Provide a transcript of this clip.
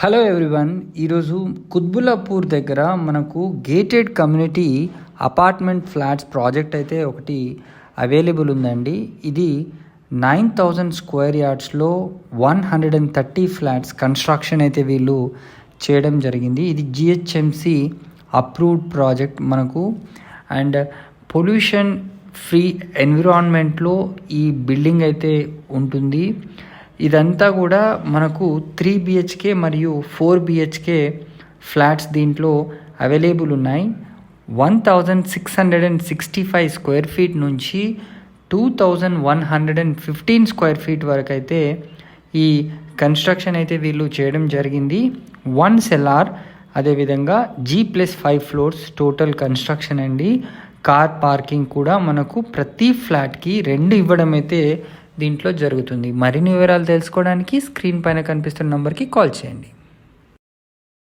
Hello everyone. ఈరోజు కుత్బుల్లాపూర్ దగ్గర మనకు gated community apartment flats project అయితే ఒకటి అవైలబుల్ ఉందండి. ఇది 9,000 స్క్వేర్ యార్డ్స్లో 130 ఫ్లాట్స్ కన్స్ట్రక్షన్ అయితే వీళ్ళు చేయడం జరిగింది. ఇది జిహెచ్ఎంసి అప్రూవ్డ్ ప్రాజెక్ట్ మనకు. అండ్ పొల్యూషన్ ఫ్రీ ఎన్విరాన్మెంట్లో ఈ బిల్డింగ్ అయితే ఉంటుంది. ఇదంతా కూడా మనకు 3 బిహెచ్కే మరియు 4 బిహెచ్కే ఫ్లాట్స్ దీంట్లో అవైలబుల్ ఉన్నాయి. 1,665 స్క్వేర్ ఫీట్ నుంచి 2,115 స్క్వేర్ ఫీట్ వరకు అయితే ఈ కన్స్ట్రక్షన్ అయితే వీళ్ళు చేయడం జరిగింది. 1 సెల్లార్, అదేవిధంగా G+5 ఫ్లోర్స్ టోటల్ కన్స్ట్రక్షన్ అండి. కార్ పార్కింగ్ కూడా మనకు ప్రతి ఫ్లాట్కి 2 ఇవ్వడం అయితే దీంట్లో జరుగుతుంది. మరిన్ని వివరాలు తెలుసుకోవడానికి స్క్రీన్ పైన కనిపిస్తున్న నంబర్కి కాల్ చేయండి.